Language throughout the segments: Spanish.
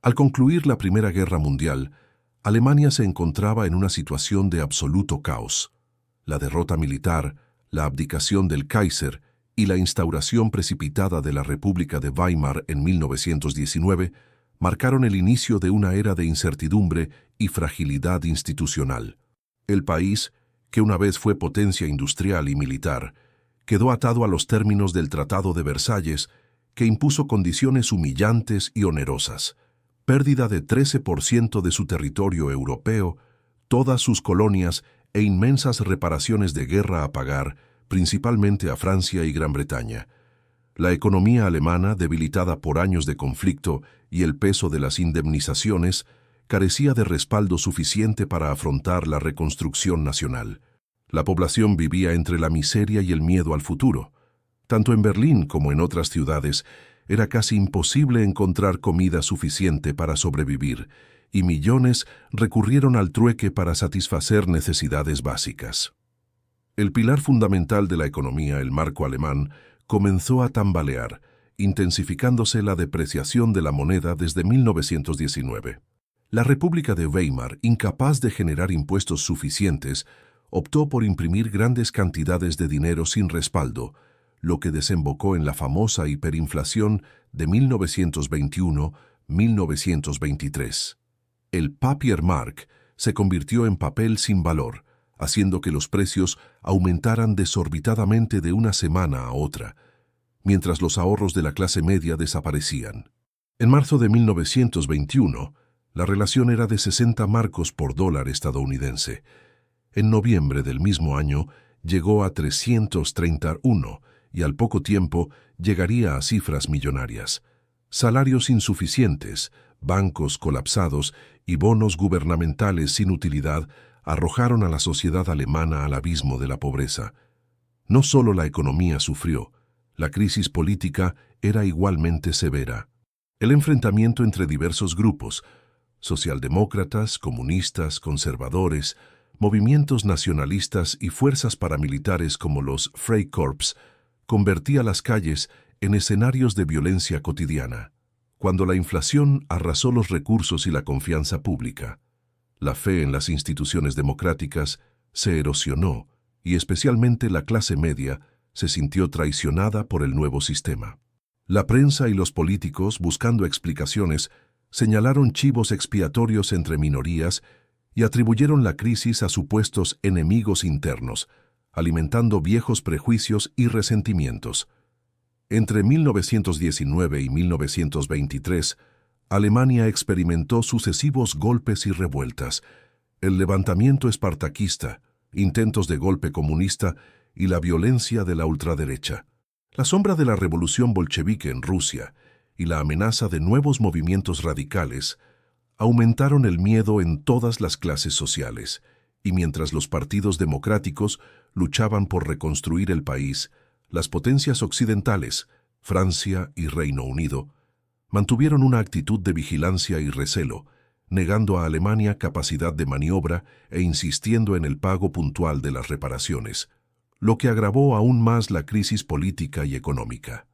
Al concluir la Primera Guerra Mundial, Alemania se encontraba en una situación de absoluto caos. La derrota militar, la abdicación del Kaiser y la instauración precipitada de la República de Weimar en 1919 marcaron el inicio de una era de incertidumbre y fragilidad institucional. El país, que una vez fue potencia industrial y militar, quedó atado a los términos del Tratado de Versalles, que impuso condiciones humillantes y onerosas: pérdida de 13% de su territorio europeo, todas sus colonias e inmensas reparaciones de guerra a pagar, principalmente a Francia y Gran Bretaña. La economía alemana, debilitada por años de conflicto y el peso de las indemnizaciones, carecía de respaldo suficiente para afrontar la reconstrucción nacional. La población vivía entre la miseria y el miedo al futuro. Tanto en Berlín como en otras ciudades, era casi imposible encontrar comida suficiente para sobrevivir, y millones recurrieron al trueque para satisfacer necesidades básicas. El pilar fundamental de la economía, el marco alemán, comenzó a tambalear, intensificándose la depreciación de la moneda desde 1919. La República de Weimar, incapaz de generar impuestos suficientes, optó por imprimir grandes cantidades de dinero sin respaldo, lo que desembocó en la famosa hiperinflación de 1921-1923. El Papiermark se convirtió en papel sin valor, haciendo que los precios aumentaran desorbitadamente de una semana a otra, mientras los ahorros de la clase media desaparecían. En marzo de 1921, la relación era de 60 marcos por dólar estadounidense. En noviembre del mismo año llegó a 331 y al poco tiempo llegaría a cifras millonarias. Salarios insuficientes, bancos colapsados y bonos gubernamentales sin utilidad arrojaron a la sociedad alemana al abismo de la pobreza. No solo la economía sufrió, la crisis política era igualmente severa. El enfrentamiento entre diversos grupos, socialdemócratas, comunistas, conservadores, movimientos nacionalistas y fuerzas paramilitares como los Freikorps, convertía las calles en escenarios de violencia cotidiana. Cuando la inflación arrasó los recursos y la confianza pública, la fe en las instituciones democráticas se erosionó y especialmente la clase media se sintió traicionada por el nuevo sistema. La prensa y los políticos, buscando explicaciones, señalaron chivos expiatorios entre minorías y atribuyeron la crisis a supuestos enemigos internos, alimentando viejos prejuicios y resentimientos. Entre 1919 y 1923, Alemania experimentó sucesivos golpes y revueltas, el levantamiento espartaquista, intentos de golpe comunista y la violencia de la ultraderecha. La sombra de la revolución bolchevique en Rusia y la amenaza de nuevos movimientos radicales aumentaron el miedo en todas las clases sociales, y mientras los partidos democráticos luchaban por reconstruir el país, las potencias occidentales, Francia y Reino Unido, mantuvieron una actitud de vigilancia y recelo, negando a Alemania capacidad de maniobra e insistiendo en el pago puntual de las reparaciones, lo que agravó aún más la crisis política y económica.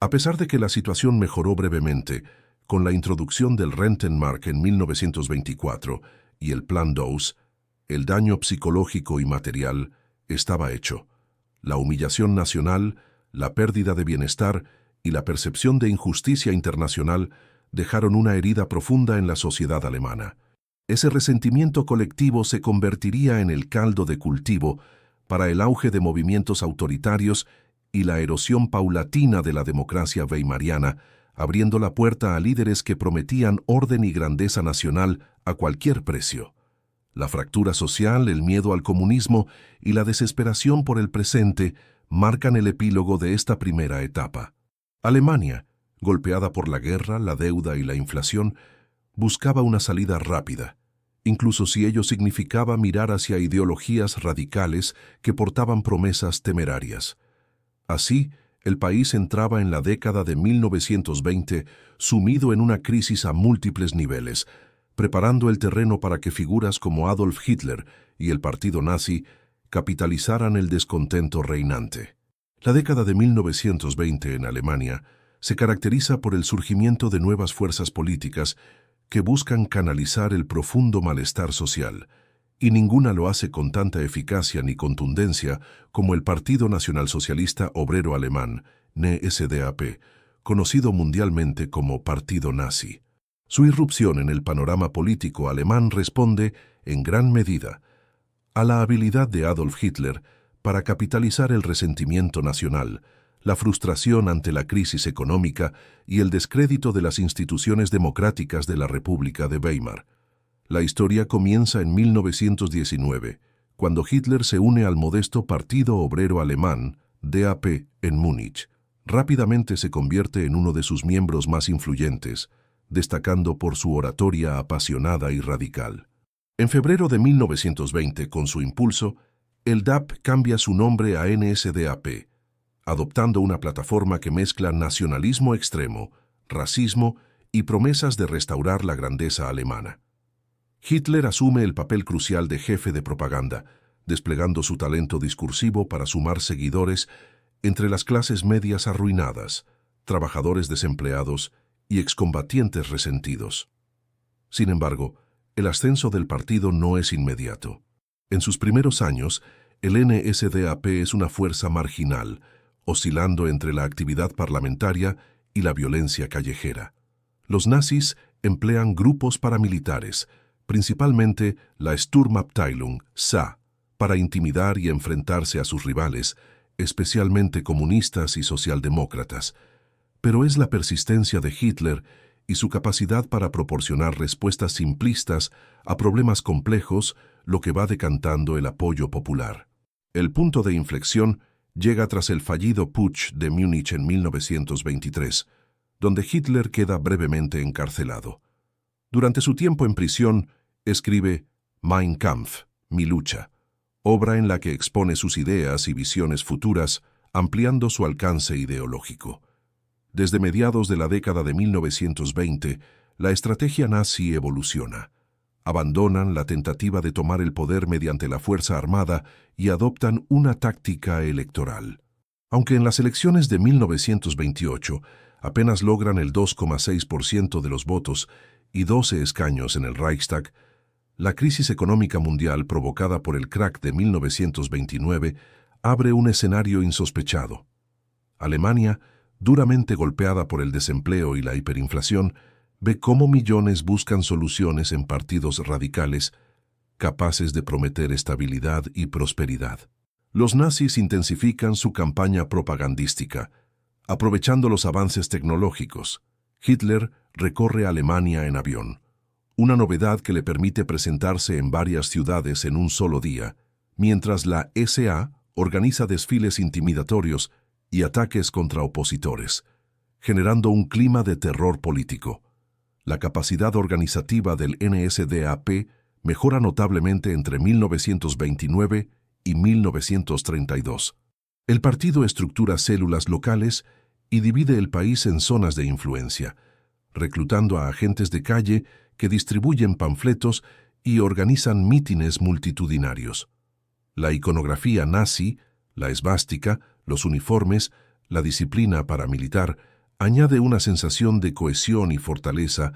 A pesar de que la situación mejoró brevemente, con la introducción del Rentenmark en 1924 y el Plan Dawes, el daño psicológico y material estaba hecho. La humillación nacional, la pérdida de bienestar y la percepción de injusticia internacional dejaron una herida profunda en la sociedad alemana. Ese resentimiento colectivo se convertiría en el caldo de cultivo para el auge de movimientos autoritarios y la erosión paulatina de la democracia weimariana, abriendo la puerta a líderes que prometían orden y grandeza nacional a cualquier precio. La fractura social, el miedo al comunismo y la desesperación por el presente marcan el epílogo de esta primera etapa. Alemania, golpeada por la guerra, la deuda y la inflación, buscaba una salida rápida, incluso si ello significaba mirar hacia ideologías radicales que portaban promesas temerarias. Así, el país entraba en la década de 1920 sumido en una crisis a múltiples niveles, preparando el terreno para que figuras como Adolf Hitler y el partido nazi capitalizaran el descontento reinante. La década de 1920 en Alemania se caracteriza por el surgimiento de nuevas fuerzas políticas que buscan canalizar el profundo malestar social, y ninguna lo hace con tanta eficacia ni contundencia como el Partido Nacionalsocialista Obrero Alemán, NSDAP, conocido mundialmente como Partido Nazi. Su irrupción en el panorama político alemán responde, en gran medida, a la habilidad de Adolf Hitler para capitalizar el resentimiento nacional, la frustración ante la crisis económica y el descrédito de las instituciones democráticas de la República de Weimar. La historia comienza en 1919, cuando Hitler se une al modesto Partido Obrero Alemán, DAP, en Múnich. Rápidamente se convierte en uno de sus miembros más influyentes, destacando por su oratoria apasionada y radical. En febrero de 1920, con su impulso, el DAP cambia su nombre a NSDAP, adoptando una plataforma que mezcla nacionalismo extremo, racismo y promesas de restaurar la grandeza alemana. Hitler asume el papel crucial de jefe de propaganda, desplegando su talento discursivo para sumar seguidores entre las clases medias arruinadas, trabajadores desempleados y excombatientes resentidos. Sin embargo, el ascenso del partido no es inmediato. En sus primeros años, el NSDAP es una fuerza marginal, oscilando entre la actividad parlamentaria y la violencia callejera. Los nazis emplean grupos paramilitares, principalmente la Sturmabteilung, SA, para intimidar y enfrentarse a sus rivales, especialmente comunistas y socialdemócratas. Pero es la persistencia de Hitler y su capacidad para proporcionar respuestas simplistas a problemas complejos lo que va decantando el apoyo popular. El punto de inflexión llega tras el fallido Putsch de Múnich en 1923, donde Hitler queda brevemente encarcelado. Durante su tiempo en prisión, escribe Mein Kampf, mi lucha, obra en la que expone sus ideas y visiones futuras, ampliando su alcance ideológico. Desde mediados de la década de 1920, la estrategia nazi evoluciona. Abandonan la tentativa de tomar el poder mediante la fuerza armada y adoptan una táctica electoral. Aunque en las elecciones de 1928 apenas logran el 2,6% de los votos y 12 escaños en el Reichstag, la crisis económica mundial provocada por el crack de 1929 abre un escenario insospechado. Alemania, duramente golpeada por el desempleo y la hiperinflación, ve cómo millones buscan soluciones en partidos radicales, capaces de prometer estabilidad y prosperidad. Los nazis intensifican su campaña propagandística, aprovechando los avances tecnológicos. Hitler recorre Alemania en avión, una novedad que le permite presentarse en varias ciudades en un solo día, mientras la SA organiza desfiles intimidatorios y ataques contra opositores, generando un clima de terror político. La capacidad organizativa del NSDAP mejora notablemente entre 1929 y 1932. El partido estructura células locales y divide el país en zonas de influencia, reclutando a agentes de calle que distribuyen panfletos y organizan mítines multitudinarios. La iconografía nazi, la esvástica, los uniformes, la disciplina paramilitar, añade una sensación de cohesión y fortaleza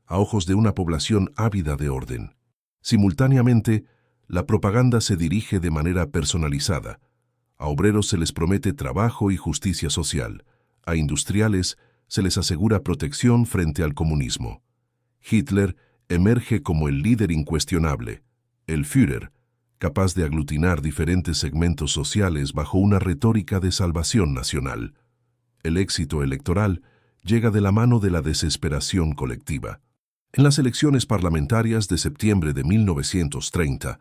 a ojos de una población ávida de orden. Simultáneamente, la propaganda se dirige de manera personalizada. A obreros se les promete trabajo y justicia social. A industriales se les asegura protección frente al comunismo. Hitler emerge como el líder incuestionable, el Führer, capaz de aglutinar diferentes segmentos sociales bajo una retórica de salvación nacional. El éxito electoral llega de la mano de la desesperación colectiva. En las elecciones parlamentarias de septiembre de 1930,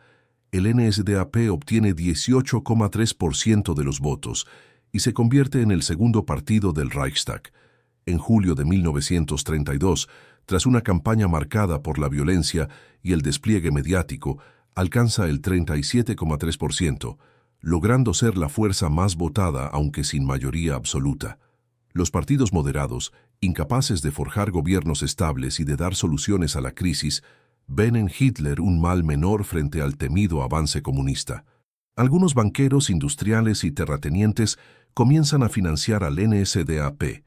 el NSDAP obtiene 18,3% de los votos y se convierte en el segundo partido del Reichstag. En julio de 1932, tras una campaña marcada por la violencia y el despliegue mediático, alcanza el 37,3%, logrando ser la fuerza más votada aunque sin mayoría absoluta. Los partidos moderados, incapaces de forjar gobiernos estables y de dar soluciones a la crisis, ven en Hitler un mal menor frente al temido avance comunista. Algunos banqueros, industriales y terratenientes comienzan a financiar al NSDAP,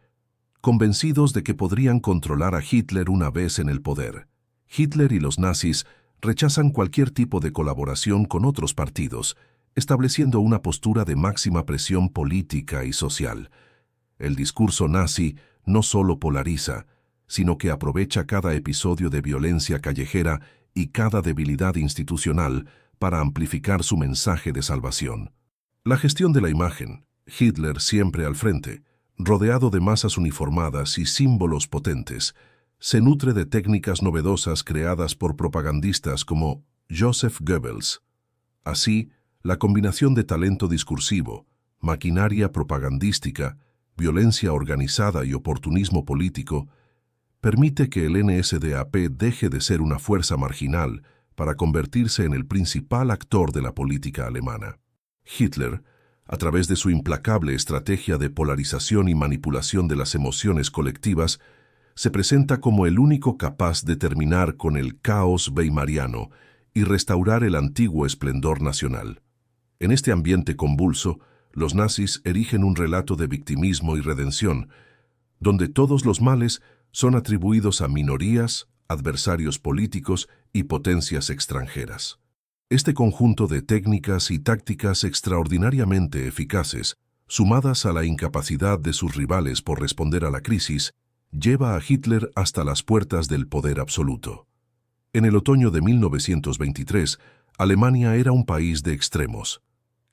convencidos de que podrían controlar a Hitler una vez en el poder. Hitler y los nazis rechazan cualquier tipo de colaboración con otros partidos, estableciendo una postura de máxima presión política y social. El discurso nazi no solo polariza, sino que aprovecha cada episodio de violencia callejera y cada debilidad institucional para amplificar su mensaje de salvación. La gestión de la imagen, Hitler siempre al frente, rodeado de masas uniformadas y símbolos potentes, se nutre de técnicas novedosas creadas por propagandistas como Joseph Goebbels. Así, la combinación de talento discursivo, maquinaria propagandística, violencia organizada y oportunismo político permite que el NSDAP deje de ser una fuerza marginal para convertirse en el principal actor de la política alemana. Hitler, a través de su implacable estrategia de polarización y manipulación de las emociones colectivas, se presenta como el único capaz de terminar con el caos weimariano y restaurar el antiguo esplendor nacional. En este ambiente convulso, los nazis erigen un relato de victimismo y redención, donde todos los males son atribuidos a minorías, adversarios políticos y potencias extranjeras. Este conjunto de técnicas y tácticas extraordinariamente eficaces, sumadas a la incapacidad de sus rivales por responder a la crisis, lleva a Hitler hasta las puertas del poder absoluto. En el otoño de 1923, Alemania era un país de extremos.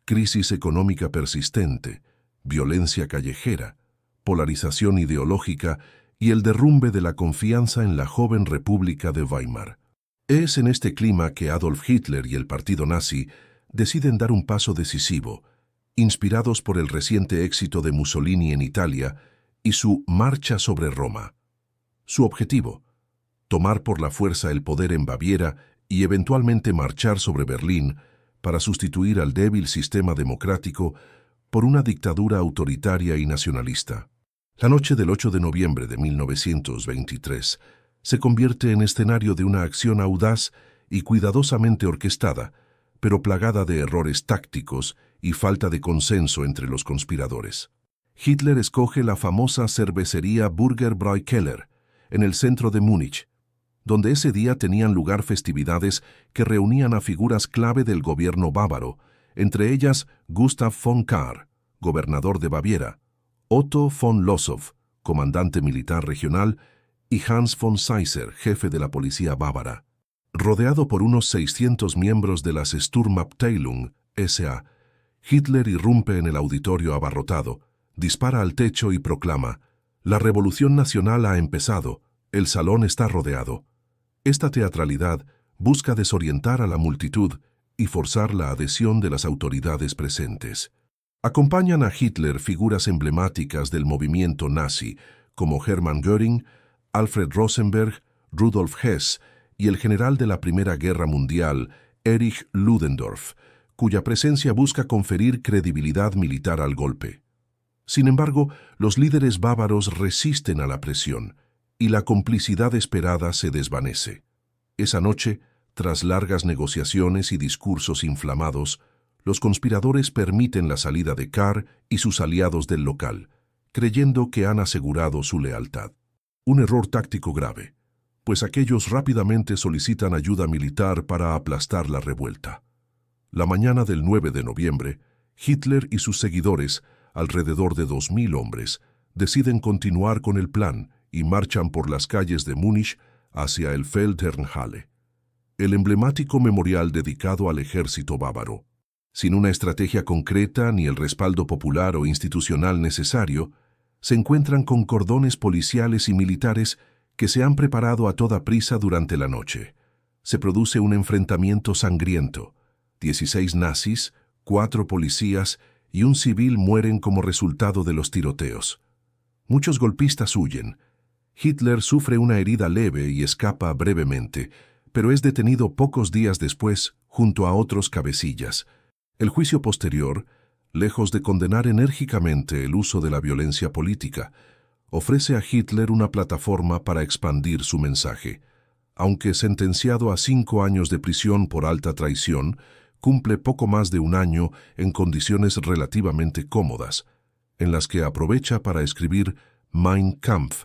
Crisis económica persistente, violencia callejera, polarización ideológica y el derrumbe de la confianza en la joven República de Weimar. Es en este clima que Adolf Hitler y el partido nazi deciden dar un paso decisivo, inspirados por el reciente éxito de Mussolini en Italia y su marcha sobre Roma. Su objetivo: tomar por la fuerza el poder en Baviera y eventualmente marchar sobre Berlín para sustituir al débil sistema democrático por una dictadura autoritaria y nacionalista. La noche del 8 de noviembre de 1923 se convierte en escenario de una acción audaz y cuidadosamente orquestada, pero plagada de errores tácticos y falta de consenso entre los conspiradores. Hitler escoge la famosa cervecería Burgerbräu-Keller, en el centro de Múnich, donde ese día tenían lugar festividades que reunían a figuras clave del gobierno bávaro, entre ellas Gustav von Kahr, gobernador de Baviera, Otto von Lossow, comandante militar regional, y Hans von Seisser, jefe de la policía bávara. Rodeado por unos 600 miembros de las Sturmabteilung, SA, Hitler irrumpe en el auditorio abarrotado, dispara al techo y proclama: «La revolución nacional ha empezado, el salón está rodeado». Esta teatralidad busca desorientar a la multitud y forzar la adhesión de las autoridades presentes. Acompañan a Hitler figuras emblemáticas del movimiento nazi, como Hermann Göring, Alfred Rosenberg, Rudolf Hess y el general de la Primera Guerra Mundial, Erich Ludendorff, cuya presencia busca conferir credibilidad militar al golpe. Sin embargo, los líderes bávaros resisten a la presión y la complicidad esperada se desvanece. Esa noche, tras largas negociaciones y discursos inflamados, los conspiradores permiten la salida de Kahr y sus aliados del local, creyendo que han asegurado su lealtad. Un error táctico grave, pues aquellos rápidamente solicitan ayuda militar para aplastar la revuelta. La mañana del 9 de noviembre, Hitler y sus seguidores, alrededor de 2000 hombres, deciden continuar con el plan y marchan por las calles de Múnich hacia el Feldherrnhalle, el emblemático memorial dedicado al ejército bávaro. Sin una estrategia concreta ni el respaldo popular o institucional necesario, se encuentran con cordones policiales y militares que se han preparado a toda prisa durante la noche. Se produce un enfrentamiento sangriento. 16 nazis, 4 policías y un civil mueren como resultado de los tiroteos. Muchos golpistas huyen. Hitler sufre una herida leve y escapa brevemente, pero es detenido pocos días después junto a otros cabecillas. El juicio posterior, lejos de condenar enérgicamente el uso de la violencia política, ofrece a Hitler una plataforma para expandir su mensaje. Aunque sentenciado a 5 años de prisión por alta traición, cumple poco más de un año en condiciones relativamente cómodas, en las que aprovecha para escribir Mein Kampf,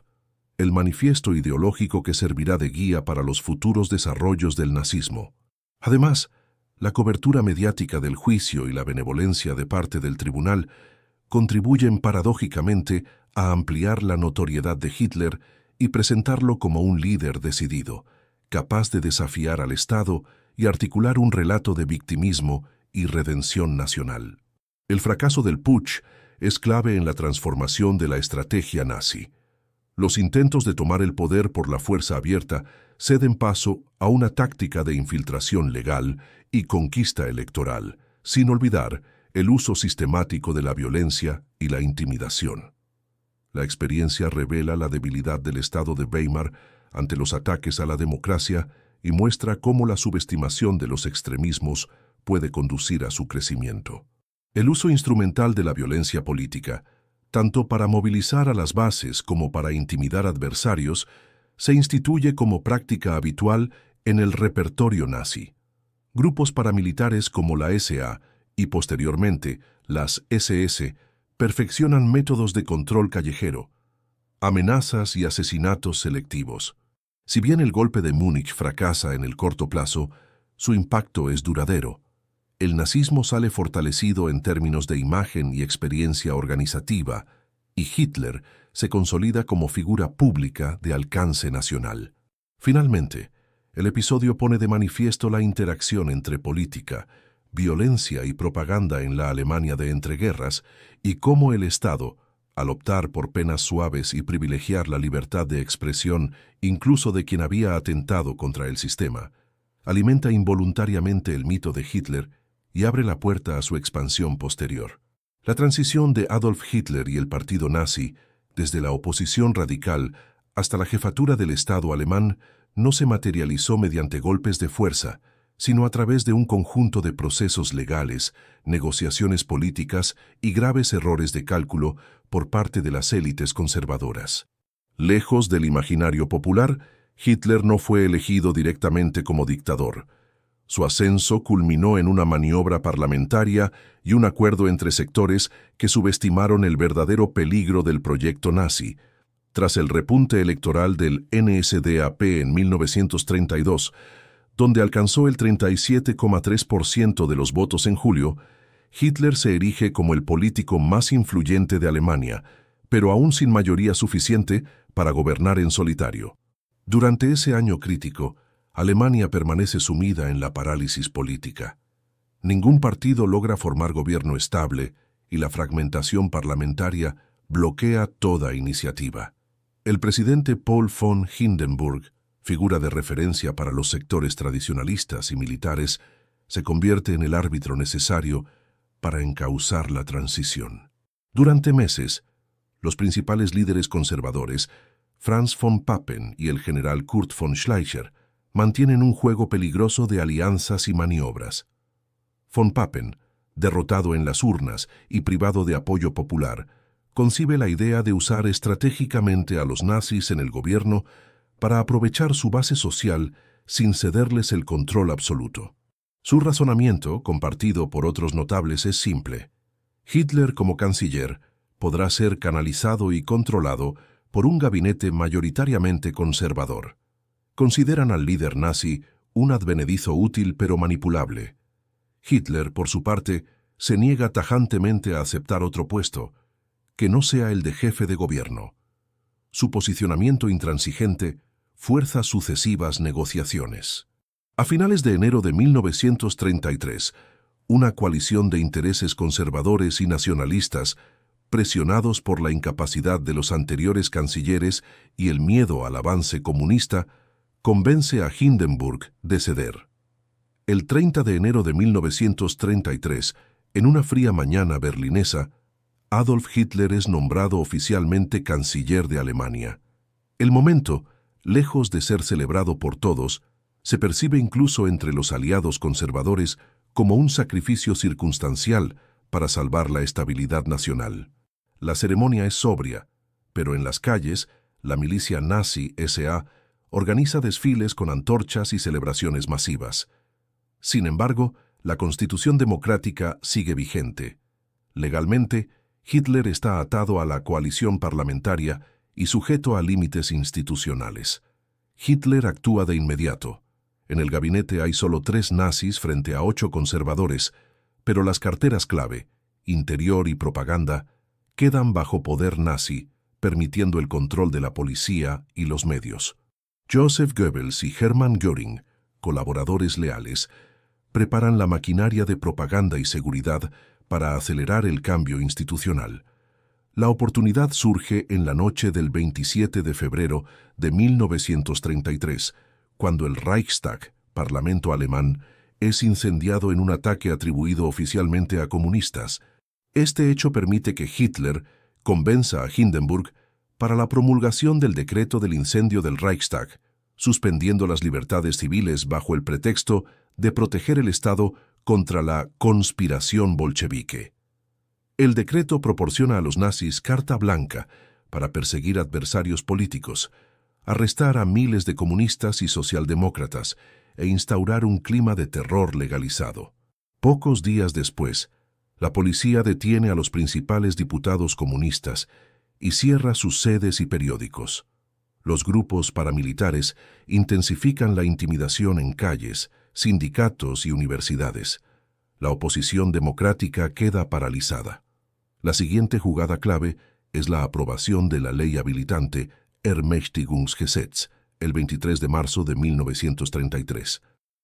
el manifiesto ideológico que servirá de guía para los futuros desarrollos del nazismo. Además, la cobertura mediática del juicio y la benevolencia de parte del tribunal contribuyen paradójicamente a ampliar la notoriedad de Hitler y presentarlo como un líder decidido, capaz de desafiar al Estado y articular un relato de victimismo y redención nacional. El fracaso del putsch es clave en la transformación de la estrategia nazi. Los intentos de tomar el poder por la fuerza abierta ceden paso a una táctica de infiltración legal y conquista electoral, sin olvidar el uso sistemático de la violencia y la intimidación. La experiencia revela la debilidad del Estado de Weimar ante los ataques a la democracia y muestra cómo la subestimación de los extremismos puede conducir a su crecimiento. El uso instrumental de la violencia política, tanto para movilizar a las bases como para intimidar adversarios, se instituye como práctica habitual en el repertorio nazi. Grupos paramilitares como la SA y posteriormente las SS perfeccionan métodos de control callejero, amenazas y asesinatos selectivos. Si bien el golpe de Múnich fracasa en el corto plazo, su impacto es duradero. El nazismo sale fortalecido en términos de imagen y experiencia organizativa, y Hitler se consolida como figura pública de alcance nacional. Finalmente, el episodio pone de manifiesto la interacción entre política, violencia y propaganda en la Alemania de entreguerras y cómo el Estado, al optar por penas suaves y privilegiar la libertad de expresión incluso de quien había atentado contra el sistema, alimenta involuntariamente el mito de Hitler y abre la puerta a su expansión posterior. La transición de Adolf Hitler y el partido nazi, desde la oposición radical hasta la jefatura del Estado alemán, no se materializó mediante golpes de fuerza, sino a través de un conjunto de procesos legales, negociaciones políticas y graves errores de cálculo por parte de las élites conservadoras. Lejos del imaginario popular, Hitler no fue elegido directamente como dictador. Su ascenso culminó en una maniobra parlamentaria y un acuerdo entre sectores que subestimaron el verdadero peligro del proyecto nazi. Tras el repunte electoral del NSDAP en 1932, donde alcanzó el 37,3% de los votos en julio, Hitler se erige como el político más influyente de Alemania, pero aún sin mayoría suficiente para gobernar en solitario. Durante ese año crítico, Alemania permanece sumida en la parálisis política. Ningún partido logra formar gobierno estable y la fragmentación parlamentaria bloquea toda iniciativa. El presidente Paul von Hindenburg, figura de referencia para los sectores tradicionalistas y militares, se convierte en el árbitro necesario para encauzar la transición. Durante meses, los principales líderes conservadores, Franz von Papen y el general Kurt von Schleicher, mantienen un juego peligroso de alianzas y maniobras. Von Papen, derrotado en las urnas y privado de apoyo popular, concibe la idea de usar estratégicamente a los nazis en el gobierno para aprovechar su base social sin cederles el control absoluto. Su razonamiento, compartido por otros notables, es simple. Hitler como canciller podrá ser canalizado y controlado por un gabinete mayoritariamente conservador. Consideran al líder nazi un advenedizo útil pero manipulable. Hitler, por su parte, se niega tajantemente a aceptar otro puesto, que no sea el de jefe de gobierno. Su posicionamiento intransigente fuerza sucesivas negociaciones. A finales de enero de 1933, una coalición de intereses conservadores y nacionalistas, presionados por la incapacidad de los anteriores cancilleres y el miedo al avance comunista, convence a Hindenburg de ceder. El 30 de enero de 1933, en una fría mañana berlinesa, Adolf Hitler es nombrado oficialmente canciller de Alemania. El momento, lejos de ser celebrado por todos, se percibe incluso entre los aliados conservadores como un sacrificio circunstancial para salvar la estabilidad nacional. La ceremonia es sobria, pero en las calles, la milicia nazi SA organiza desfiles con antorchas y celebraciones masivas. Sin embargo, la Constitución democrática sigue vigente. Legalmente, Hitler está atado a la coalición parlamentaria y sujeto a límites institucionales. Hitler actúa de inmediato. En el gabinete hay solo 3 nazis frente a 8 conservadores, pero las carteras clave, interior y propaganda, quedan bajo poder nazi, permitiendo el control de la policía y los medios. Joseph Goebbels y Hermann Göring, colaboradores leales, preparan la maquinaria de propaganda y seguridad para acelerar el cambio institucional. La oportunidad surge en la noche del 27 de febrero de 1933, cuando el Reichstag, parlamento alemán, es incendiado en un ataque atribuido oficialmente a comunistas. Este hecho permite que Hitler convenza a Hindenburg para la promulgación del decreto del incendio del Reichstag, suspendiendo las libertades civiles bajo el pretexto de proteger el Estado contra la conspiración bolchevique. El decreto proporciona a los nazis carta blanca para perseguir adversarios políticos, arrestar a miles de comunistas y socialdemócratas e instaurar un clima de terror legalizado. Pocos días después, la policía detiene a los principales diputados comunistas y cierra sus sedes y periódicos. Los grupos paramilitares intensifican la intimidación en calles, sindicatos y universidades. La oposición democrática queda paralizada. La siguiente jugada clave es la aprobación de la ley habilitante Ermächtigungsgesetz, el 23 de marzo de 1933.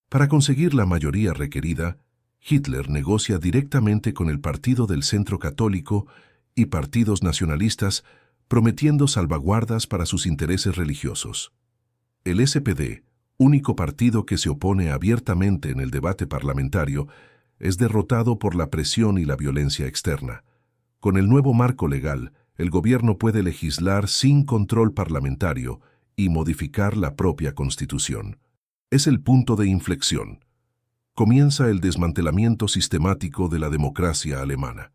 Para conseguir la mayoría requerida, Hitler negocia directamente con el Partido del Centro Católico y partidos nacionalistas, prometiendo salvaguardas para sus intereses religiosos. El SPD, único partido que se opone abiertamente en el debate parlamentario, es derrotado por la presión y la violencia externa. Con el nuevo marco legal, el gobierno puede legislar sin control parlamentario y modificar la propia Constitución. Es el punto de inflexión. Comienza el desmantelamiento sistemático de la democracia alemana.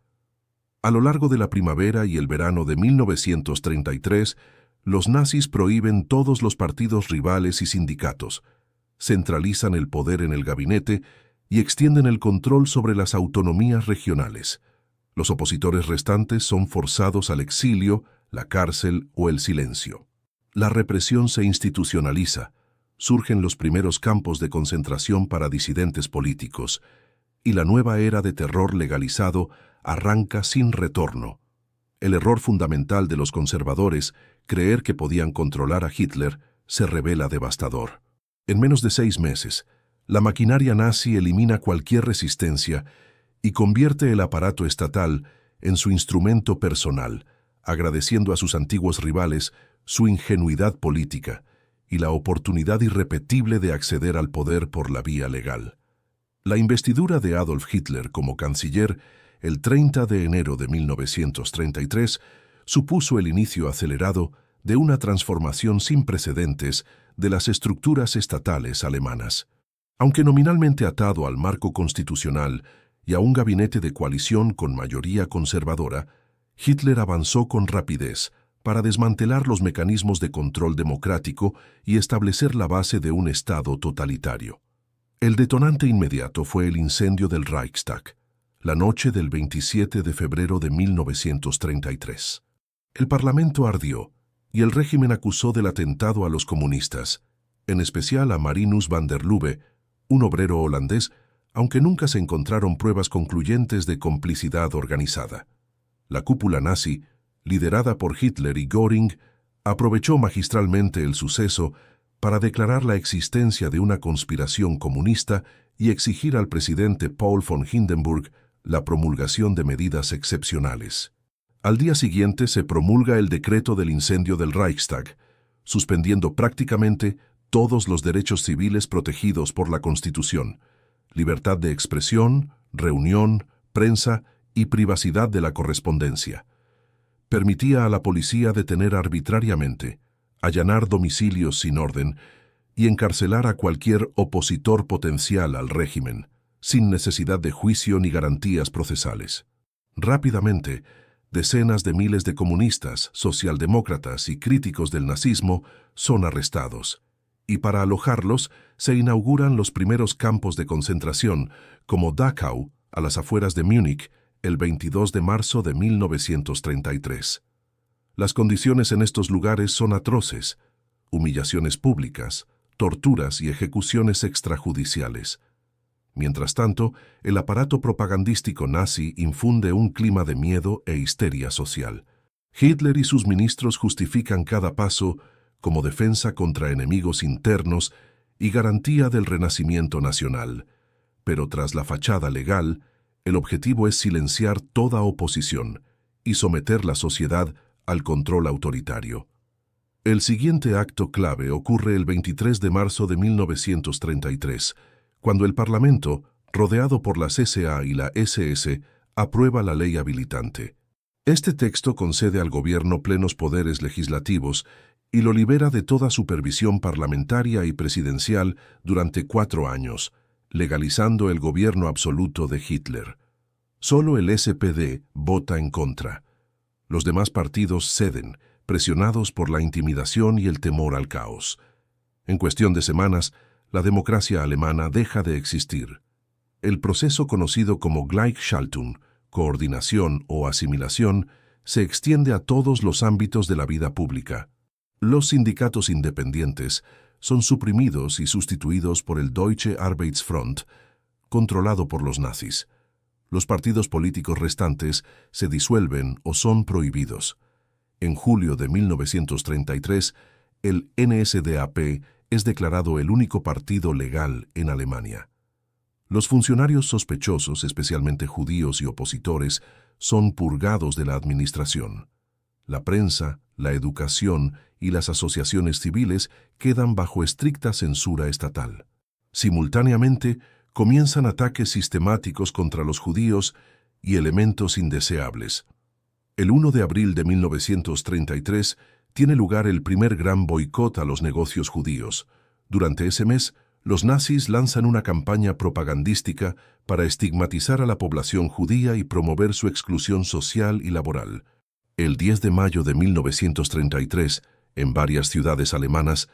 A lo largo de la primavera y el verano de 1933, los nazis prohíben todos los partidos rivales y sindicatos, centralizan el poder en el gabinete y extienden el control sobre las autonomías regionales. Los opositores restantes son forzados al exilio, la cárcel o el silencio. La represión se institucionaliza, surgen los primeros campos de concentración para disidentes políticos, y la nueva era de terror legalizado arranca sin retorno. El error fundamental de los conservadores, creer que podían controlar a Hitler, se revela devastador. En menos de 6 meses, la maquinaria nazi elimina cualquier resistencia y convierte el aparato estatal en su instrumento personal, agradeciendo a sus antiguos rivales su ingenuidad política y la oportunidad irrepetible de acceder al poder por la vía legal. La investidura de Adolf Hitler como canciller el 30 de enero de 1933 supuso el inicio acelerado de una transformación sin precedentes de las estructuras estatales alemanas. Aunque nominalmente atado al marco constitucional y a un gabinete de coalición con mayoría conservadora, Hitler avanzó con rapidez para desmantelar los mecanismos de control democrático y establecer la base de un Estado totalitario. El detonante inmediato fue el incendio del Reichstag, la noche del 27 de febrero de 1933. El Parlamento ardió y el régimen acusó del atentado a los comunistas, en especial a Marinus van der Lubbe, un obrero holandés, aunque nunca se encontraron pruebas concluyentes de complicidad organizada. La cúpula nazi, liderada por Hitler y Göring, aprovechó magistralmente el suceso para declarar la existencia de una conspiración comunista y exigir al presidente Paul von Hindenburg la promulgación de medidas excepcionales. Al día siguiente se promulga el decreto del incendio del Reichstag, suspendiendo prácticamente todos los derechos civiles protegidos por la Constitución: libertad de expresión, reunión, prensa y privacidad de la correspondencia. Permitía a la policía detener arbitrariamente, allanar domicilios sin orden y encarcelar a cualquier opositor potencial al régimen, sin necesidad de juicio ni garantías procesales. Rápidamente, decenas de miles de comunistas, socialdemócratas y críticos del nazismo son arrestados, y para alojarlos se inauguran los primeros campos de concentración, como Dachau, a las afueras de Múnich, el 22 de marzo de 1933. Las condiciones en estos lugares son atroces: humillaciones públicas, torturas y ejecuciones extrajudiciales. Mientras tanto, el aparato propagandístico nazi infunde un clima de miedo e histeria social. Hitler y sus ministros justifican cada paso como defensa contra enemigos internos y garantía del renacimiento nacional. Pero tras la fachada legal, el objetivo es silenciar toda oposición y someter la sociedad al control autoritario. El siguiente acto clave ocurre el 23 de marzo de 1933, cuando el Parlamento, rodeado por las SA y la SS, aprueba la ley habilitante. Este texto concede al gobierno plenos poderes legislativos y lo libera de toda supervisión parlamentaria y presidencial durante 4 años, legalizando el gobierno absoluto de Hitler. Solo el SPD vota en contra. Los demás partidos ceden, presionados por la intimidación y el temor al caos. En cuestión de semanas, la democracia alemana deja de existir. El proceso conocido como Gleichschaltung, coordinación o asimilación, se extiende a todos los ámbitos de la vida pública. Los sindicatos independientes son suprimidos y sustituidos por el Deutsche Arbeitsfront, controlado por los nazis. Los partidos políticos restantes se disuelven o son prohibidos. En julio de 1933, el NSDAP es declarado el único partido legal en Alemania. Los funcionarios sospechosos, especialmente judíos y opositores, son purgados de la administración. La prensa, la educación y las asociaciones civiles quedan bajo estricta censura estatal. Simultáneamente, comienzan ataques sistemáticos contra los judíos y elementos indeseables. El 1 de abril de 1933 tiene lugar el primer gran boicot a los negocios judíos. Durante ese mes, los nazis lanzan una campaña propagandística para estigmatizar a la población judía y promover su exclusión social y laboral. El 10 de mayo de 1933, en varias ciudades alemanas,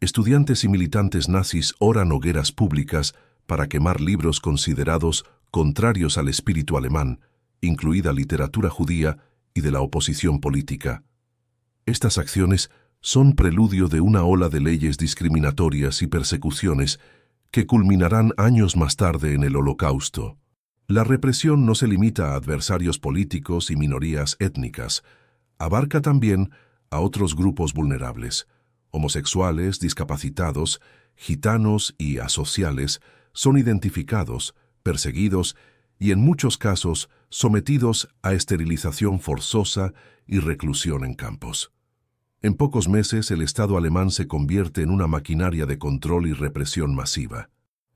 estudiantes y militantes nazis oran hogueras públicas para quemar libros considerados contrarios al espíritu alemán, incluida literatura judía y de la oposición política. Estas acciones son preludio de una ola de leyes discriminatorias y persecuciones que culminarán años más tarde en el Holocausto. La represión no se limita a adversarios políticos y minorías étnicas, abarca también a otros grupos vulnerables: homosexuales, discapacitados, gitanos y asociales son identificados, perseguidos y en muchos casos sometidos a esterilización forzosa y reclusión en campos. En pocos meses el Estado alemán se convierte en una maquinaria de control y represión masiva.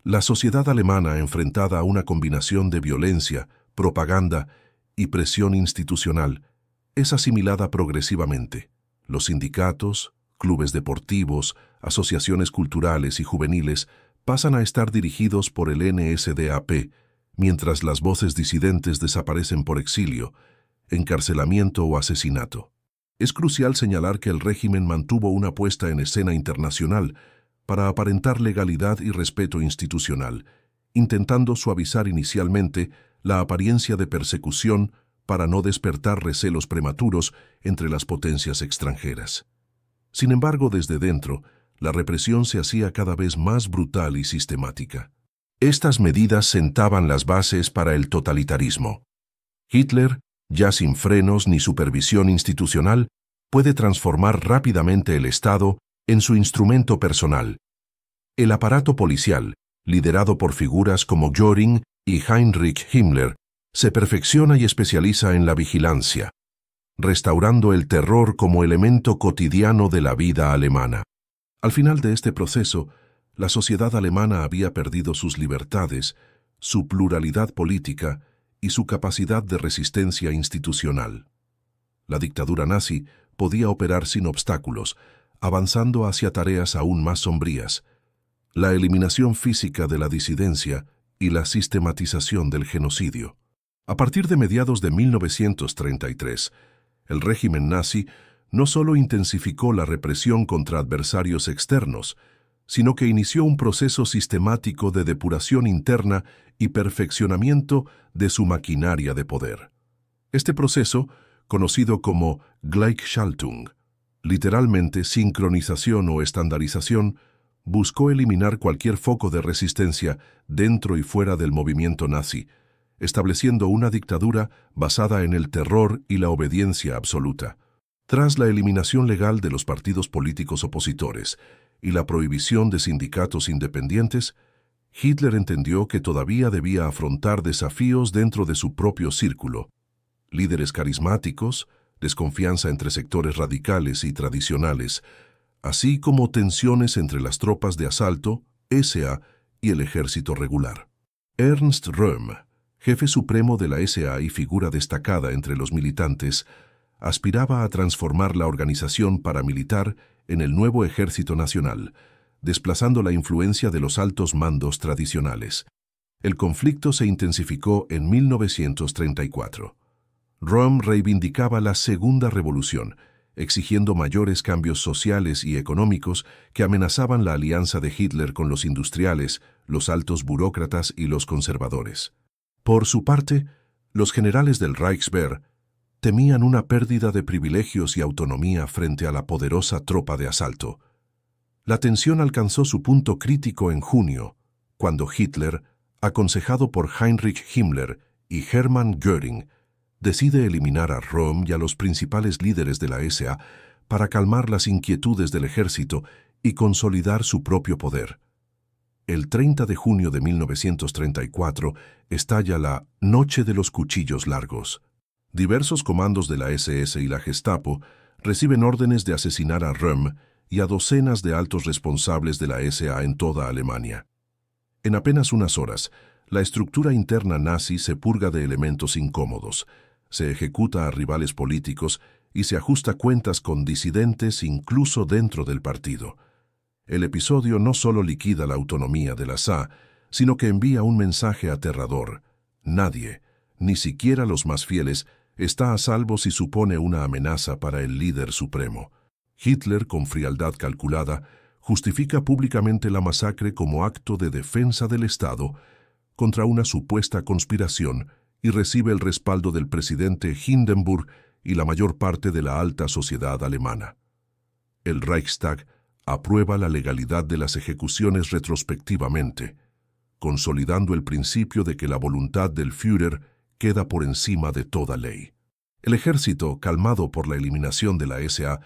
La sociedad alemana, enfrentada a una combinación de violencia, propaganda y presión institucional, es asimilada progresivamente. Los sindicatos, clubes deportivos, asociaciones culturales y juveniles pasan a estar dirigidos por el NSDAP, mientras las voces disidentes desaparecen por exilio, encarcelamiento o asesinato. Es crucial señalar que el régimen mantuvo una puesta en escena internacional para aparentar legalidad y respeto institucional, intentando suavizar inicialmente la apariencia de persecución para no despertar recelos prematuros entre las potencias extranjeras. Sin embargo, desde dentro, la represión se hacía cada vez más brutal y sistemática. Estas medidas sentaban las bases para el totalitarismo. Hitler, ya sin frenos ni supervisión institucional, puede transformar rápidamente el Estado en su instrumento personal. El aparato policial, liderado por figuras como Göring y Heinrich Himmler, se perfecciona y especializa en la vigilancia, restaurando el terror como elemento cotidiano de la vida alemana. Al final de este proceso, la sociedad alemana había perdido sus libertades, su pluralidad política y su capacidad de resistencia institucional. La dictadura nazi podía operar sin obstáculos, avanzando hacia tareas aún más sombrías: la eliminación física de la disidencia y la sistematización del genocidio. A partir de mediados de 1933, el régimen nazi no solo intensificó la represión contra adversarios externos, sino que inició un proceso sistemático de depuración interna y perfeccionamiento de su maquinaria de poder. Este proceso conocido como Gleichschaltung, literalmente sincronización o estandarización, buscó eliminar cualquier foco de resistencia dentro y fuera del movimiento nazi, estableciendo una dictadura basada en el terror y la obediencia absoluta. Tras la eliminación legal de los partidos políticos opositores y la prohibición de sindicatos independientes, Hitler entendió que todavía debía afrontar desafíos dentro de su propio círculo: líderes carismáticos, desconfianza entre sectores radicales y tradicionales, así como tensiones entre las tropas de asalto, SA, y el ejército regular. Ernst Röhm, jefe supremo de la SA y figura destacada entre los militantes, aspiraba a transformar la organización paramilitar en el nuevo Ejército Nacional, desplazando la influencia de los altos mandos tradicionales. El conflicto se intensificó en 1934. Röhm reivindicaba la Segunda Revolución, exigiendo mayores cambios sociales y económicos que amenazaban la alianza de Hitler con los industriales, los altos burócratas y los conservadores. Por su parte, los generales del Reichswehr temían una pérdida de privilegios y autonomía frente a la poderosa tropa de asalto. La tensión alcanzó su punto crítico en junio, cuando Hitler, aconsejado por Heinrich Himmler y Hermann Göring, decide eliminar a Röhm y a los principales líderes de la SA para calmar las inquietudes del ejército y consolidar su propio poder. El 30 de junio de 1934 estalla la Noche de los Cuchillos Largos. Diversos comandos de la SS y la Gestapo reciben órdenes de asesinar a Röhm y a docenas de altos responsables de la SA en toda Alemania. En apenas unas horas, la estructura interna nazi se purga de elementos incómodos, se ejecuta a rivales políticos y se ajusta cuentas con disidentes incluso dentro del partido. El episodio no solo liquida la autonomía de la SA, sino que envía un mensaje aterrador: nadie, ni siquiera los más fieles, está a salvo si supone una amenaza para el líder supremo. Hitler, con frialdad calculada, justifica públicamente la masacre como acto de defensa del Estado contra una supuesta conspiración y recibe el respaldo del presidente Hindenburg y la mayor parte de la alta sociedad alemana. El Reichstag aprueba la legalidad de las ejecuciones retrospectivamente, consolidando el principio de que la voluntad del Führer queda por encima de toda ley. El ejército, calmado por la eliminación de la SA,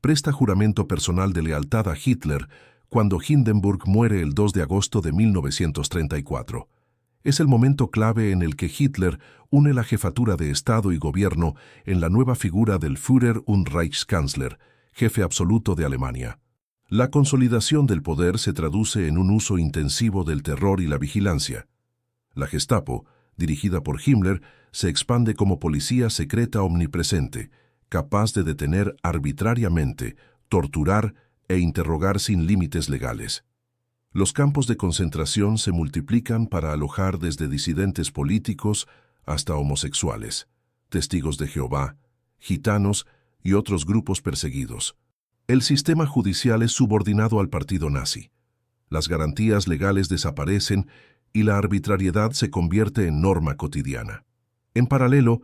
presta juramento personal de lealtad a Hitler cuando Hindenburg muere el 2 de agosto de 1934. Es el momento clave en el que Hitler une la jefatura de Estado y gobierno en la nueva figura del Führer und Reichskanzler, jefe absoluto de Alemania. La consolidación del poder se traduce en un uso intensivo del terror y la vigilancia. La Gestapo, dirigida por Himmler, se expande como policía secreta omnipresente, capaz de detener arbitrariamente, torturar e interrogar sin límites legales. Los campos de concentración se multiplican para alojar desde disidentes políticos hasta homosexuales, testigos de Jehová, gitanos y otros grupos perseguidos. El sistema judicial es subordinado al partido nazi. Las garantías legales desaparecen y la arbitrariedad se convierte en norma cotidiana. En paralelo,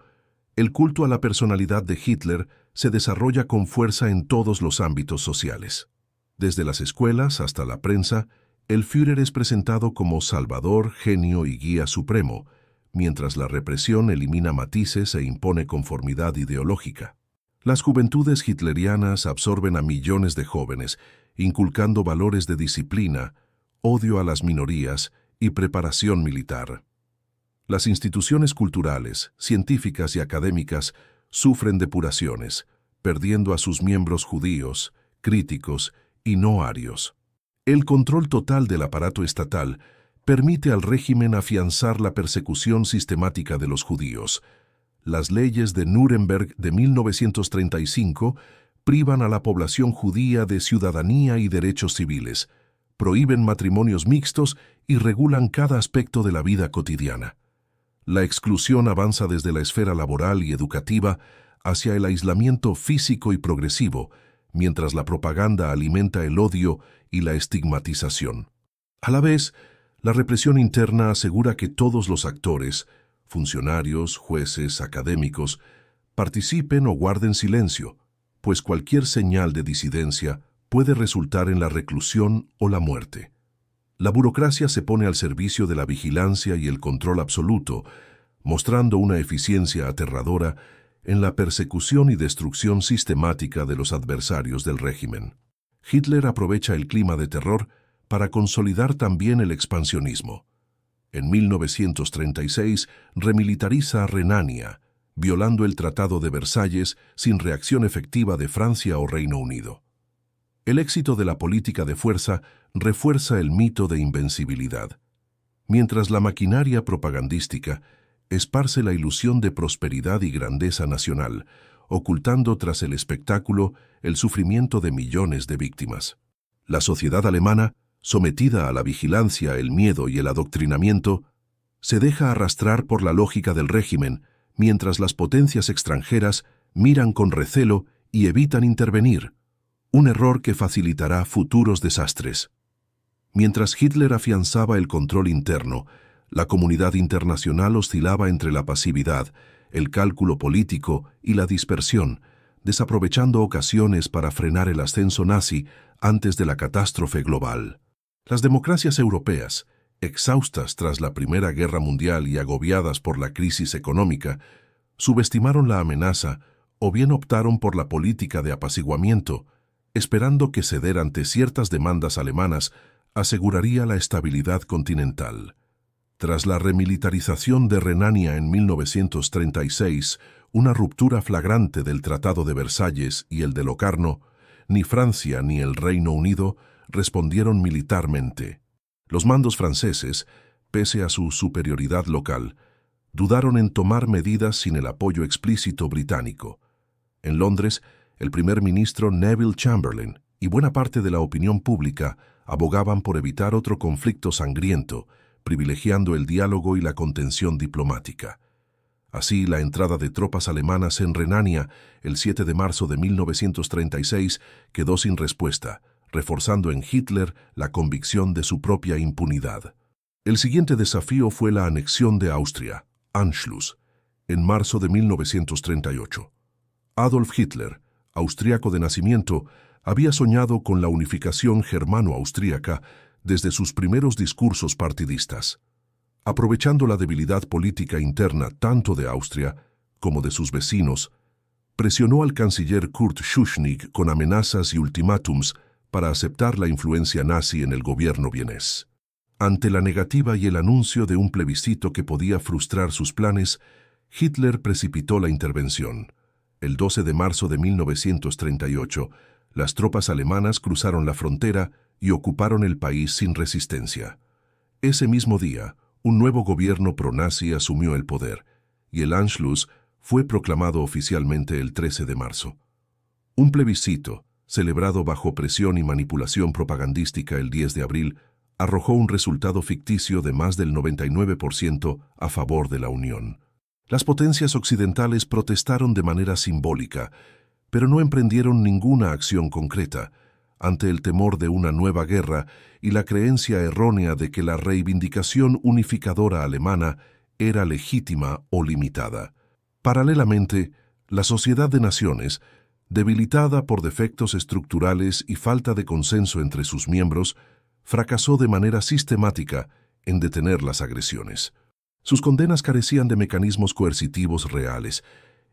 el culto a la personalidad de Hitler se desarrolla con fuerza en todos los ámbitos sociales. Desde las escuelas hasta la prensa, el Führer es presentado como salvador, genio y guía supremo, mientras la represión elimina matices e impone conformidad ideológica. Las juventudes hitlerianas absorben a millones de jóvenes, inculcando valores de disciplina, odio a las minorías y preparación militar. Las instituciones culturales, científicas y académicas sufren depuraciones, perdiendo a sus miembros judíos, críticos y no arios. El control total del aparato estatal permite al régimen afianzar la persecución sistemática de los judíos. Las leyes de Nuremberg de 1935 privan a la población judía de ciudadanía y derechos civiles, prohíben matrimonios mixtos y regulan cada aspecto de la vida cotidiana. La exclusión avanza desde la esfera laboral y educativa hacia el aislamiento físico y progresivo, mientras la propaganda alimenta el odio y la estigmatización. A la vez, la represión interna asegura que todos los actores, funcionarios, jueces, académicos, Participen o guarden silencio, pues cualquier señal de disidencia puede resultar en la reclusión o la muerte. La burocracia se pone al servicio de la vigilancia y el control absoluto, mostrando una eficiencia aterradora en la persecución y destrucción sistemática de los adversarios del régimen. Hitler aprovecha el clima de terror para consolidar también el expansionismo. En 1936 remilitariza Renania, violando el Tratado de Versalles sin reacción efectiva de Francia o Reino Unido. El éxito de la política de fuerza refuerza el mito de invencibilidad, mientras la maquinaria propagandística esparce la ilusión de prosperidad y grandeza nacional, ocultando tras el espectáculo el sufrimiento de millones de víctimas. La sociedad alemana, sometida a la vigilancia, el miedo y el adoctrinamiento, se deja arrastrar por la lógica del régimen, mientras las potencias extranjeras miran con recelo y evitan intervenir, un error que facilitará futuros desastres. Mientras Hitler afianzaba el control interno, la comunidad internacional oscilaba entre la pasividad, el cálculo político y la dispersión, desaprovechando ocasiones para frenar el ascenso nazi antes de la catástrofe global. Las democracias europeas, exhaustas tras la Primera Guerra Mundial y agobiadas por la crisis económica, subestimaron la amenaza o bien optaron por la política de apaciguamiento, esperando que ceder ante ciertas demandas alemanas aseguraría la estabilidad continental. Tras la remilitarización de Renania en 1936, una ruptura flagrante del Tratado de Versalles y el de Locarno, ni Francia ni el Reino Unido respondieron militarmente. Los mandos franceses, pese a su superioridad local, dudaron en tomar medidas sin el apoyo explícito británico. En Londres, el primer ministro Neville Chamberlain y buena parte de la opinión pública abogaban por evitar otro conflicto sangriento, privilegiando el diálogo y la contención diplomática. Así, la entrada de tropas alemanas en Renania el 7 de marzo de 1936 quedó sin respuesta, reforzando en Hitler la convicción de su propia impunidad. El siguiente desafío fue la anexión de Austria, Anschluss, en marzo de 1938. Adolf Hitler, austríaco de nacimiento, había soñado con la unificación germano-austríaca desde sus primeros discursos partidistas. Aprovechando la debilidad política interna tanto de Austria como de sus vecinos, presionó al canciller Kurt Schuschnigg con amenazas y ultimátums para aceptar la influencia nazi en el gobierno vienés. Ante la negativa y el anuncio de un plebiscito que podía frustrar sus planes, Hitler precipitó la intervención. El 12 de marzo de 1938, las tropas alemanas cruzaron la frontera y ocuparon el país sin resistencia. Ese mismo día, un nuevo gobierno pro-nazi asumió el poder, y el Anschluss fue proclamado oficialmente el 13 de marzo. Un plebiscito, celebrado bajo presión y manipulación propagandística el 10 de abril, arrojó un resultado ficticio de más del 99% a favor de la Unión. Las potencias occidentales protestaron de manera simbólica, pero no emprendieron ninguna acción concreta, ante el temor de una nueva guerra y la creencia errónea de que la reivindicación unificadora alemana era legítima o limitada. Paralelamente, la Sociedad de Naciones, debilitada por defectos estructurales y falta de consenso entre sus miembros, fracasó de manera sistemática en detener las agresiones. Sus condenas carecían de mecanismos coercitivos reales,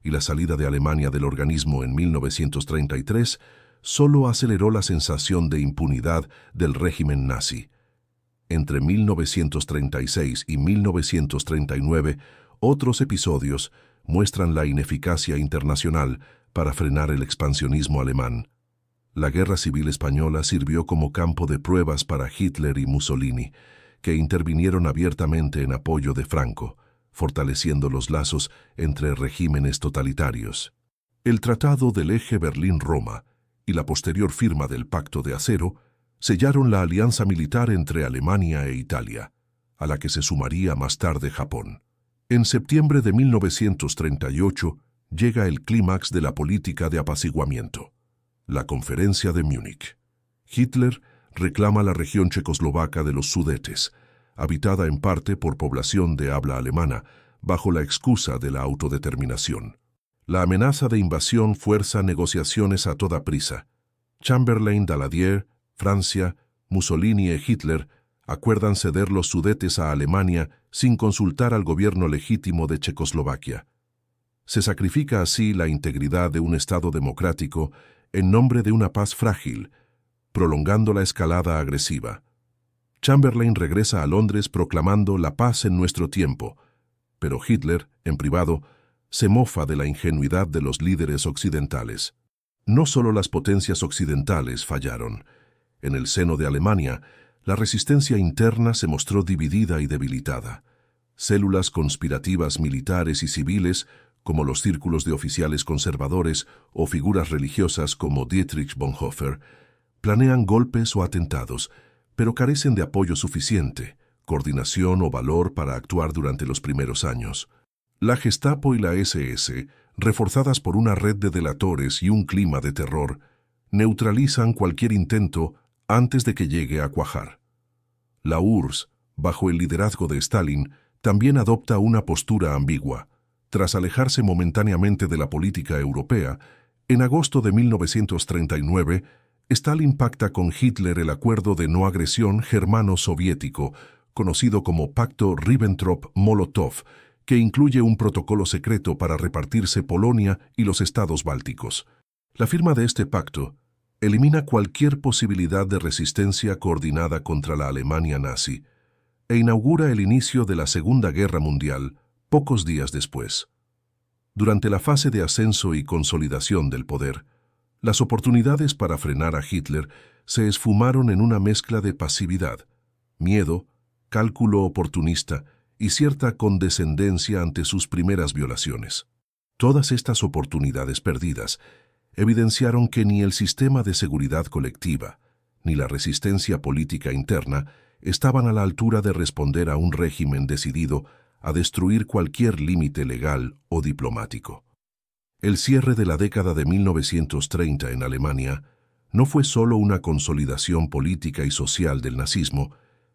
y la salida de Alemania del organismo en 1933 solo aceleró la sensación de impunidad del régimen nazi. Entre 1936 y 1939, otros episodios muestran la ineficacia internacional para frenar el expansionismo alemán. La Guerra Civil Española sirvió como campo de pruebas para Hitler y Mussolini, que intervinieron abiertamente en apoyo de Franco, fortaleciendo los lazos entre regímenes totalitarios. El Tratado del Eje Berlín-Roma y la posterior firma del Pacto de Acero sellaron la alianza militar entre Alemania e Italia, a la que se sumaría más tarde Japón. En septiembre de 1938 llega el clímax de la política de apaciguamiento, la Conferencia de Múnich. Hitler reclama la región checoslovaca de los Sudetes, habitada en parte por población de habla alemana, bajo la excusa de la autodeterminación. La amenaza de invasión fuerza negociaciones a toda prisa. Chamberlain, Daladier, Francia, Mussolini y Hitler acuerdan ceder los Sudetes a Alemania sin consultar al gobierno legítimo de Checoslovaquia. Se sacrifica así la integridad de un Estado democrático en nombre de una paz frágil, prolongando la escalada agresiva. Chamberlain regresa a Londres proclamando la paz en nuestro tiempo, pero Hitler, en privado, se mofa de la ingenuidad de los líderes occidentales. No solo las potencias occidentales fallaron. En el seno de Alemania, la resistencia interna se mostró dividida y debilitada. Células conspirativas militares y civiles, como los círculos de oficiales conservadores o figuras religiosas como Dietrich Bonhoeffer, planean golpes o atentados, pero carecen de apoyo suficiente, coordinación o valor para actuar durante los primeros años. La Gestapo y la SS, reforzadas por una red de delatores y un clima de terror, neutralizan cualquier intento antes de que llegue a cuajar. La URSS, bajo el liderazgo de Stalin, también adopta una postura ambigua. Tras alejarse momentáneamente de la política europea, en agosto de 1939, Stalin pacta con Hitler el acuerdo de no agresión germano-soviético, conocido como Pacto Ribbentrop-Molotov, que incluye un protocolo secreto para repartirse Polonia y los estados bálticos. La firma de este pacto elimina cualquier posibilidad de resistencia coordinada contra la Alemania nazi e inaugura el inicio de la Segunda Guerra Mundial pocos días después. Durante la fase de ascenso y consolidación del poder, las oportunidades para frenar a Hitler se esfumaron en una mezcla de pasividad, miedo, cálculo oportunista y cierta condescendencia ante sus primeras violaciones. Todas estas oportunidades perdidas evidenciaron que ni el sistema de seguridad colectiva ni la resistencia política interna estaban a la altura de responder a un régimen decidido a destruir cualquier límite legal o diplomático. El cierre de la década de 1930 en Alemania no fue solo una consolidación política y social del nazismo,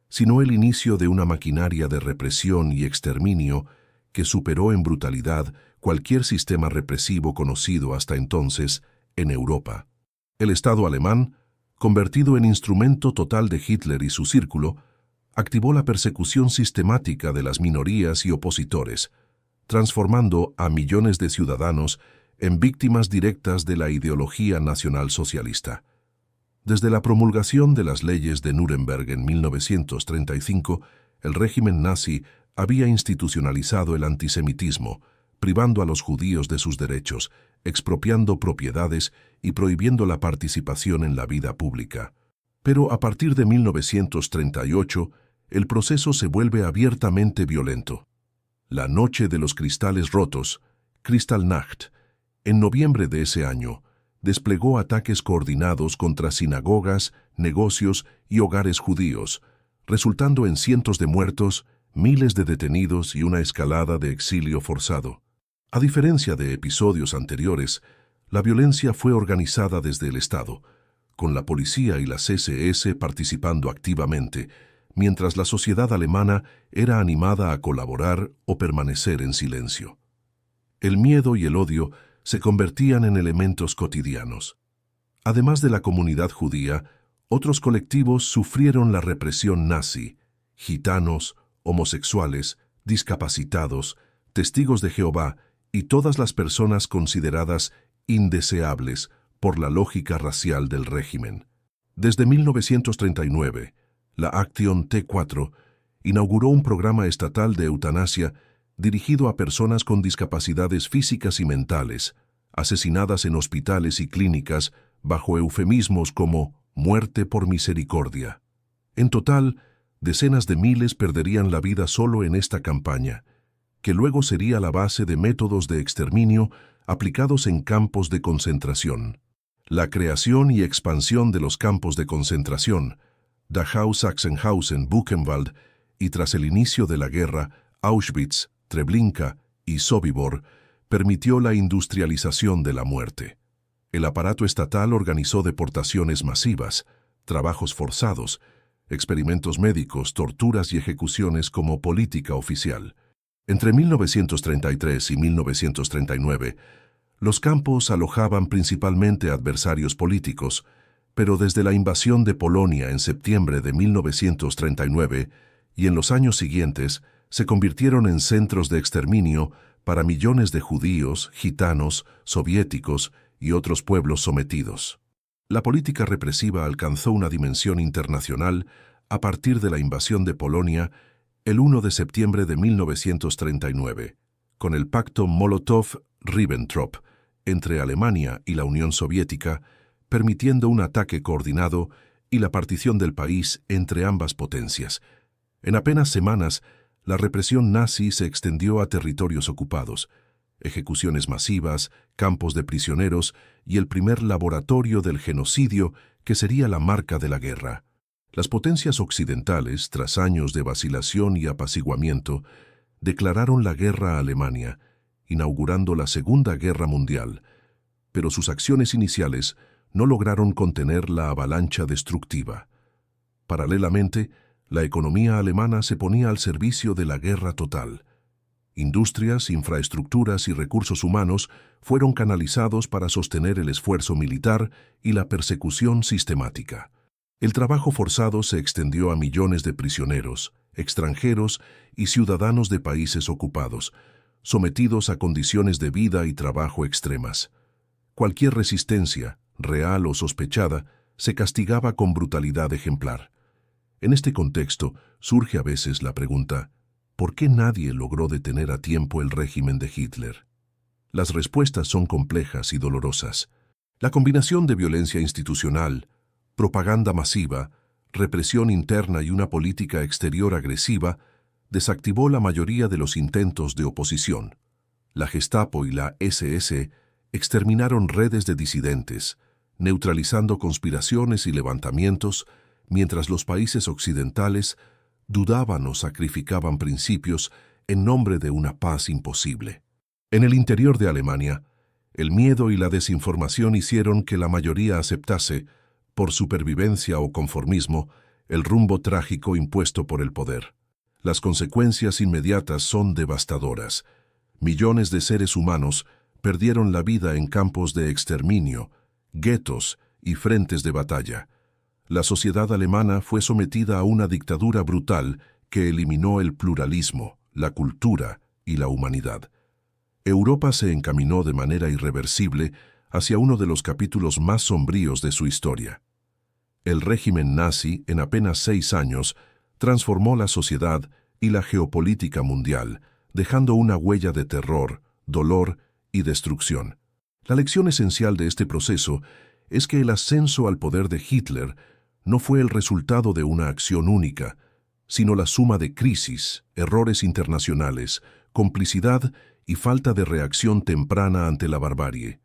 sino el inicio de una maquinaria de represión y exterminio que superó en brutalidad cualquier sistema represivo conocido hasta entonces en Europa. El Estado alemán, convertido en instrumento total de Hitler y su círculo, activó la persecución sistemática de las minorías y opositores, transformando a millones de ciudadanos en víctimas directas de la ideología nacionalsocialista. Desde la promulgación de las leyes de Nuremberg en 1935, el régimen nazi había institucionalizado el antisemitismo, privando a los judíos de sus derechos, expropiando propiedades y prohibiendo la participación en la vida pública. Pero a partir de 1938, el proceso se vuelve abiertamente violento. La Noche de los Cristales Rotos, Kristallnacht, en noviembre de ese año, desplegó ataques coordinados contra sinagogas, negocios y hogares judíos, resultando en cientos de muertos, miles de detenidos y una escalada de exilio forzado. A diferencia de episodios anteriores, la violencia fue organizada desde el Estado, con la policía y las SS participando activamente, mientras la sociedad alemana era animada a colaborar o permanecer en silencio. El miedo y el odio se convertían en elementos cotidianos. Además de la comunidad judía, otros colectivos sufrieron la represión nazi: gitanos, homosexuales, discapacitados, testigos de Jehová y todas las personas consideradas indeseables por la lógica racial del régimen. Desde 1939, la Action T4 inauguró un programa estatal de eutanasia dirigido a personas con discapacidades físicas y mentales, asesinadas en hospitales y clínicas bajo eufemismos como muerte por misericordia. En total, decenas de miles perderían la vida solo en esta campaña, que luego sería la base de métodos de exterminio aplicados en campos de concentración. La creación y expansión de los campos de concentración, Dachau, Sachsenhausen, Buchenwald y tras el inicio de la guerra, Auschwitz, Treblinka y Sobibor, permitió la industrialización de la muerte. El aparato estatal organizó deportaciones masivas, trabajos forzados, experimentos médicos, torturas y ejecuciones como política oficial. Entre 1933 y 1939, Los campos alojaban principalmente adversarios políticos, pero desde la invasión de Polonia en septiembre de 1939 y en los años siguientes se convirtieron en centros de exterminio para millones de judíos, gitanos, soviéticos y otros pueblos sometidos. La política represiva alcanzó una dimensión internacional a partir de la invasión de Polonia el 1 de septiembre de 1939, con el pacto Molotov-Ribbentrop entre Alemania y la Unión Soviética, permitiendo un ataque coordinado y la partición del país entre ambas potencias. En apenas semanas, la represión nazi se extendió a territorios ocupados, ejecuciones masivas, campos de prisioneros y el primer laboratorio del genocidio que sería la marca de la guerra. Las potencias occidentales, tras años de vacilación y apaciguamiento, declararon la guerra a Alemania, inaugurando la Segunda Guerra Mundial, pero sus acciones iniciales no lograron contener la avalancha destructiva. Paralelamente, la economía alemana se ponía al servicio de la guerra total. Industrias, infraestructuras y recursos humanos fueron canalizados para sostener el esfuerzo militar y la persecución sistemática. El trabajo forzado se extendió a millones de prisioneros, extranjeros y ciudadanos de países ocupados, sometidos a condiciones de vida y trabajo extremas. Cualquier resistencia, real o sospechada, se castigaba con brutalidad ejemplar. En este contexto surge a veces la pregunta: ¿por qué nadie logró detener a tiempo el régimen de Hitler? Las respuestas son complejas y dolorosas. La combinación de violencia institucional, propaganda masiva, represión interna y una política exterior agresiva desactivó la mayoría de los intentos de oposición. La Gestapo y la SS exterminaron redes de disidentes, neutralizando conspiraciones y levantamientos, mientras los países occidentales dudaban o sacrificaban principios en nombre de una paz imposible. En el interior de Alemania, el miedo y la desinformación hicieron que la mayoría aceptase, por supervivencia o conformismo, el rumbo trágico impuesto por el poder. Las consecuencias inmediatas son devastadoras. Millones de seres humanos perdieron la vida en campos de exterminio, guetos y frentes de batalla. La sociedad alemana fue sometida a una dictadura brutal que eliminó el pluralismo, la cultura y la humanidad. Europa se encaminó de manera irreversible hacia uno de los capítulos más sombríos de su historia. El régimen nazi, en apenas 6 años, transformó la sociedad y la geopolítica mundial, dejando una huella de terror, dolor y destrucción. La lección esencial de este proceso es que el ascenso al poder de Hitler no fue el resultado de una acción única, sino la suma de crisis, errores internacionales, complicidad y falta de reacción temprana ante la barbarie.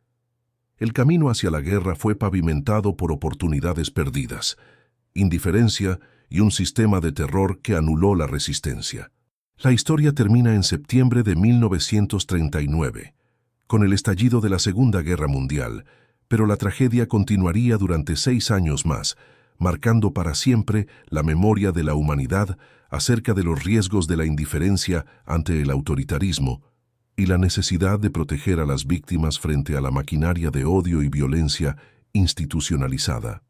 El camino hacia la guerra fue pavimentado por oportunidades perdidas, indiferencia y un sistema de terror que anuló la resistencia. La historia termina en septiembre de 1939, con el estallido de la Segunda Guerra Mundial, pero la tragedia continuaría durante 6 años más, marcando para siempre la memoria de la humanidad acerca de los riesgos de la indiferencia ante el autoritarismo y la necesidad de proteger a las víctimas frente a la maquinaria de odio y violencia institucionalizada.